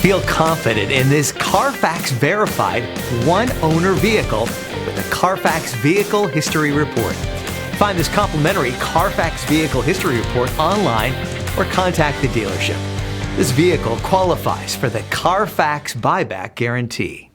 Feel confident in this CARFAX verified one-owner vehicle with a CARFAX Vehicle History Report. Find this complimentary CARFAX Vehicle History Report online or contact the dealership. This vehicle qualifies for the CARFAX Buyback Guarantee.